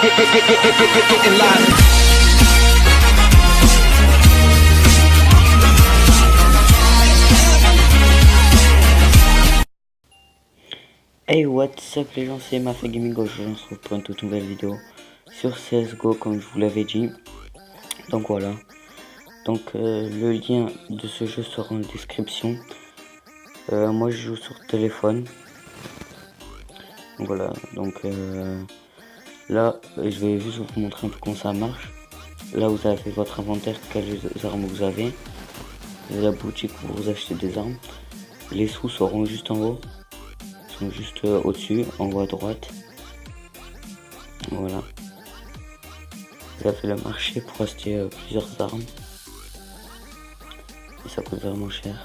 getting live. Hey, what's up les gens, c'est Mafia Gaming. Aujourd'hui on se retrouve pour une toute nouvelle vidéo sur CSGO comme je vous l'avais dit. Donc voilà, donc le lien de ce jeu sera en description. Moi je joue sur téléphone. Donc voilà, donc là je vais juste vous montrer un peu comment ça marche. Là vous avez votre inventaire, quelles armes vous avez. Vous avez la boutique où vous achetez des armes. Les sous seront juste en haut. Sont juste au-dessus, en haut à droite. Voilà. Vous avez le marché pour acheter plusieurs armes. Et ça coûte vraiment cher.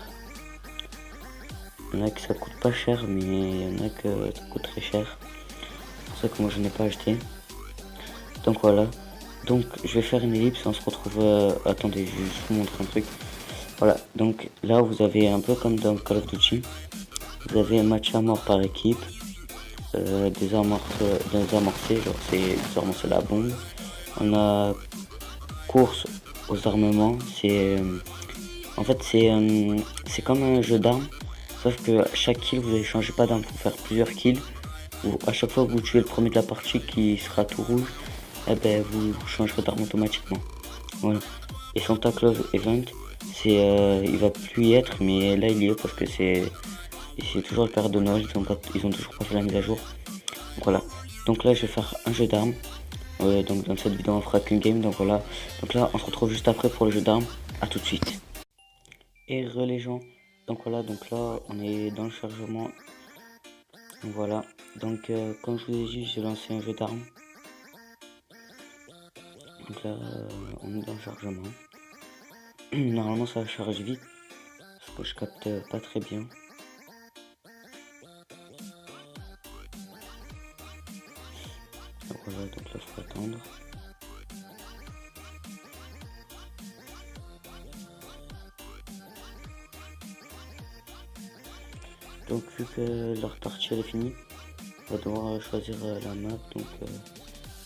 Il y en a que ça coûte pas cher, mais il y en a que ça coûte très cher. C'est pour ça que moi je n'ai pas acheté. Donc voilà. Donc je vais faire une ellipse, on se retrouve... attendez, je vais juste vous montrer un truc. Voilà, donc là vous avez un peu comme dans Call of Duty. Vous avez un match à mort par équipe. Des amorcés, genre c'est la bombe. On a course aux armements, en fait c'est comme un jeu d'armes, sauf que chaque kill vous allez changer pas d'arme pour faire plusieurs kills. Ou à chaque fois que vous tuez le premier de la partie qui sera tout rouge, eh ben vous changerez d'arme automatiquement. Voilà. Et Santa Claus Event, il va plus y être, mais là il y est parce que c'est toujours le père de Noël, ils ont toujours pas fait la mise à jour. Donc voilà, donc là je vais faire un jeu d'armes. Donc dans cette vidéo on fera qu'une game, donc voilà. Donc là on se retrouve juste après pour le jeu d'armes. À tout de suite. Et les gens, donc voilà, donc là on est dans le chargement. Donc voilà, donc comme je vous ai dit, j'ai lancé un jeu d'armes. Donc là on est dans le chargement. Normalement ça charge vite, parce que je capte pas très bien. Donc voilà, donc là faut attendre. Donc vu que leur partie elle est finie, on va devoir choisir la map. Donc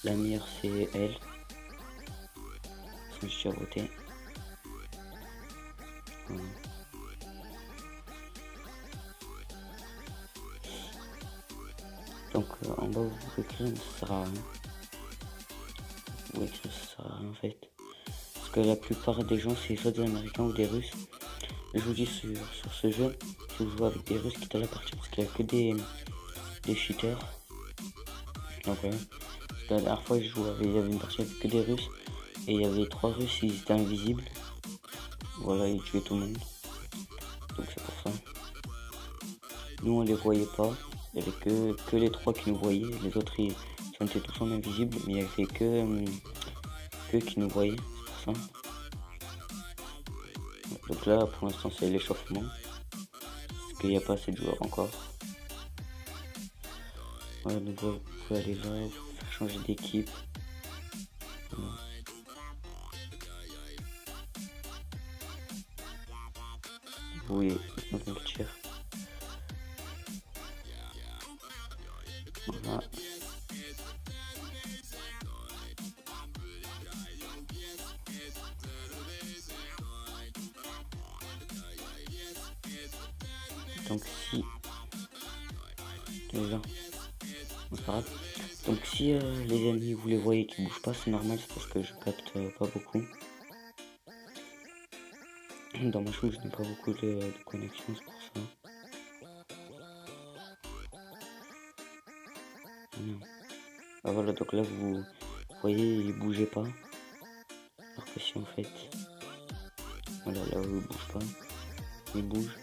la meilleure c'est elle. Je suis à voter. Voilà. Donc en bas vous pouvez écrire, mais ça sert à rien. Vous pouvez écrire, ça sert à rien en fait. Parce que la plupart des gens c'est soit des Américains ou des Russes. Je vous dis sur ce jeu, si vous jouez avec des Russes, quittez la partie parce qu'il n'y a que des cheaters. Donc voilà. Parce que la dernière fois il y avait une partie avec que des Russes. Et il y avait 3 Russes, ils étaient invisibles. Voilà, ils tuaient tout le monde. Donc c'est pour ça. Nous on les voyait pas. Il n'y avait que les 3 qui nous voyaient. Les autres ils étaient tous en invisible. Mais il n'y avait que qui nous voyaient. C'est pour ça. Donc là pour l'instant c'est l'échauffement. Parce qu'il n'y a pas assez de joueurs encore. Voilà, donc vous pouvez aller là, faire changer d'équipe. Voilà. Oui, donc on le tire. Voilà. Donc si déjà, c'est pas grave. Donc si les ennemis vous les voyez qui bougent pas, c'est normal, c'est parce que je capte pas beaucoup. Dans ma chou je n'ai pas beaucoup de connexion, c'est pour ça. Non. Ah voilà, donc là vous voyez il bougeait pas. Alors que si en fait, voilà, là où il bouge pas, il bouge.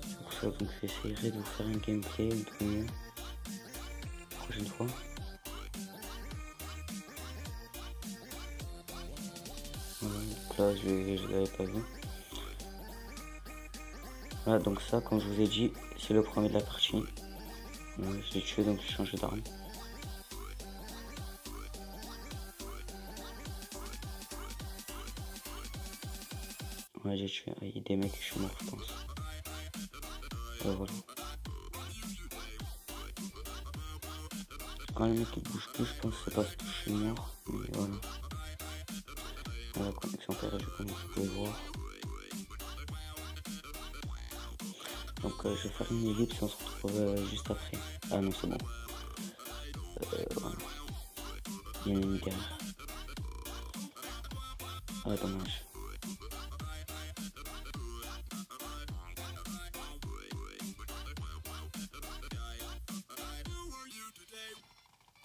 C'est pour ça donc j'essaierai de vous faire un gameplay un peu mieux la prochaine fois. Voilà, donc là je l'avais pas vu. Voilà, donc ça, comme je vous ai dit, c'est le premier de la partie. Je l'ai tué, donc j'ai changé d'arme. Ouais, j'ai tué. Il y a des mecs, je suis mort, je pense. Voilà. Quand le mec il bouge plus, je pense que c'est parce que je suis mort. Mais voilà. La connexion perdue comme vous pouvez voir. Donc je vais faire une ellipse et on se retrouve juste après. Ah non c'est bon. Voilà. Il y a une guerre. Ah dommage.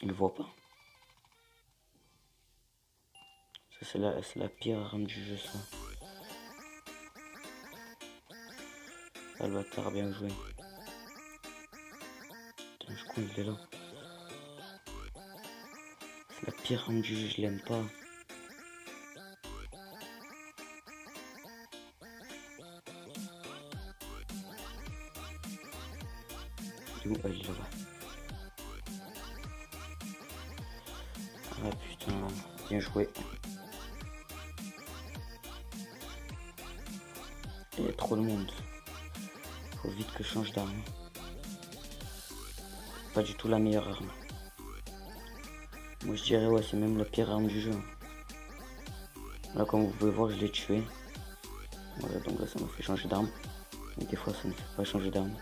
Il le voit pas. Ça c'est la pire arme du jeu ça. Ah le bâtard bien joué. Putain, je crois qu'il est là. C'est la pire arme du jeu, je l'aime pas. Il est où? Ah, il est là-bas. Ah putain, bien joué. Il y a trop de monde. Faut vite que je change d'arme. Pas du tout la meilleure arme. Moi je dirais ouais c'est même la pire arme du jeu. Là comme vous pouvez voir je l'ai tué. Voilà donc là ça m'a fait changer d'arme. Mais des fois ça ne fait pas changer d'arme.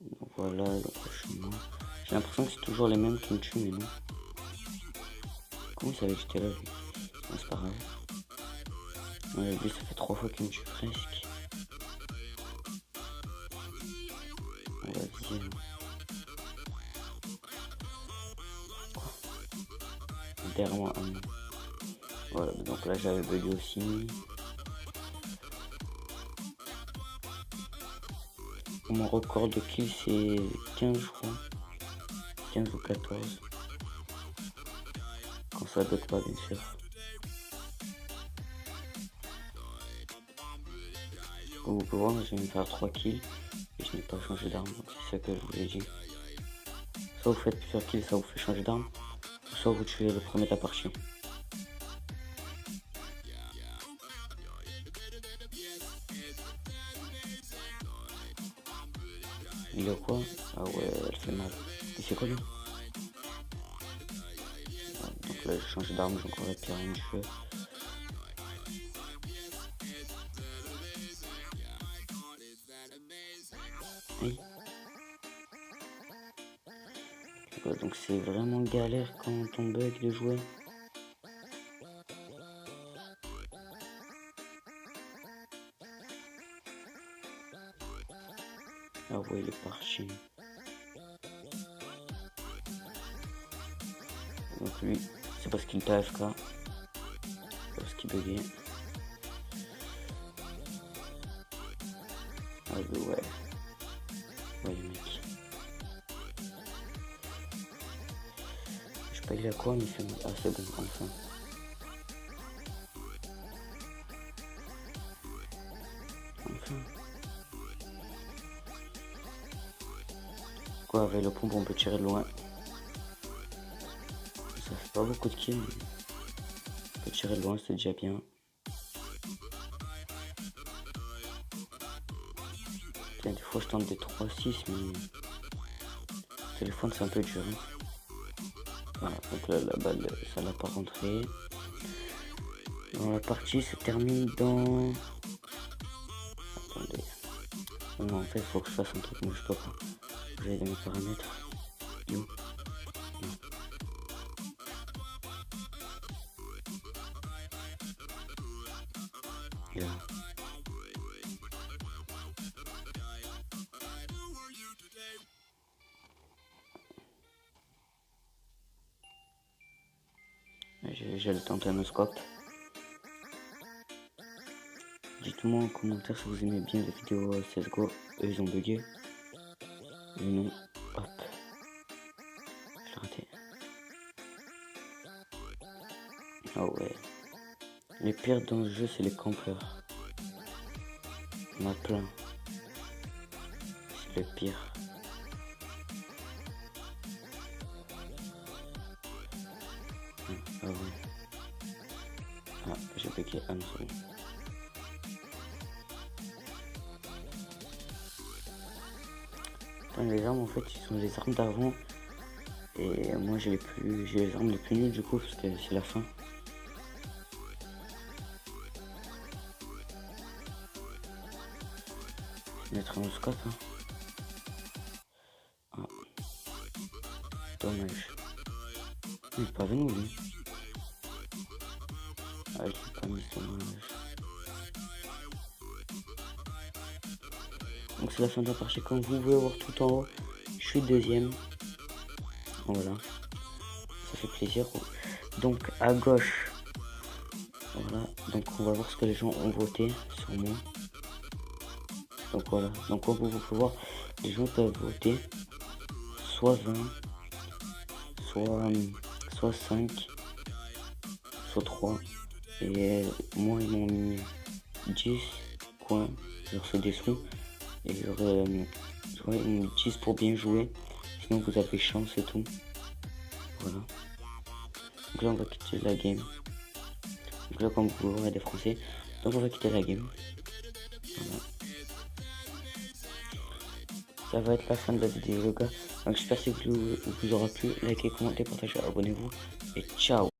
Donc voilà, donc je suis mort. J'ai l'impression que c'est toujours les mêmes qui me tuent mais non. Comment il savait que j'étais là lui? Non, c'est pas grave. Ouais, lui ça fait 3 fois qu'il me tue presque. On va dire. Derrière moi, un. Voilà, donc là j'avais bugué aussi. Mon record de kill c'est 15 je crois. 15 ou 14. Quand ça bug pas bien sûr. Comme vous pouvez voir, je viens de faire 3 kills et je n'ai pas changé d'arme, donc c'est ça que je vous ai dit. Soit vous faites plusieurs kills, ça vous fait changer d'arme, soit vous tuez le premier de la partie. Il a quoi? Ah ouais, elle fait mal. Il fait quoi lui? Donc là j'ai changé d'arme, j'ai encore la pire arme du jeu. Oui. Ouais, donc c'est vraiment galère quand on bug les jouets. Ah ouais, il est parti. Donc lui, c'est parce qu'il était AFK. Parce qu'il buguait. Ah ouais. Ouais les mecs. Je sais pas il a quoi mais il fait... Ah c'est bon, enfin. Enfin. Quoi, avec le pompe on peut tirer de loin. Ça fait pas beaucoup de kills, mais on peut tirer de loin, c'est déjà bien. Putain, des fois je tente des 3-6, mais le téléphone c'est un peu dur. Hein. Voilà, donc là la balle ça l'a pas rentré. Dans la partie se termine dans... Attendez. Non, en fait il faut que je fasse un truc, mais je peux pas. Vous avez mes paramètres. Yo. Non. Là. J'ai le tentanoscope. Dites-moi en commentaire si vous aimez bien les vidéos CSGO. Eux ils ont bugué. Mais non. Hop. Je l'ai raté. Ah ouais. Les pires dans le jeu c'est les campeurs. Il y en a plein. C'est le pire. Ah ouais. Ah j'ai bugué. Ah non c'est bon. Enfin, les armes en fait, ils sont les armes d'avant. Et moi j'ai les armes les plus nulles du coup parce que c'est la fin. Je vais mettre un scope. Hein. Ah. Dommage. Il est pas venu lui. Ah, je l'ai pas mis, dommage. Donc c'est la fin de la partie. Comme vous pouvez voir tout en haut, je suis deuxième. Voilà. Ça fait plaisir. Donc à gauche. Voilà. Donc on va voir ce que les gens ont voté sur moi. Donc voilà. Donc comme vous pouvez voir, les gens peuvent voter soit 20, soit 5, soit 3. Et moi ils m'ont mis 10 coins. Genre c'est des sous. Et j'aurais une 10 pour bien jouer. Sinon vous avez chance et tout. Voilà. Donc là on va quitter la game. Donc là comme vous pouvez voir il y a des français. Donc on va quitter la game. Voilà. Ça va être la fin de la vidéo les gars. Donc j'espère que vous aura plu. Likez, commentez, partagez, abonnez-vous. Et ciao.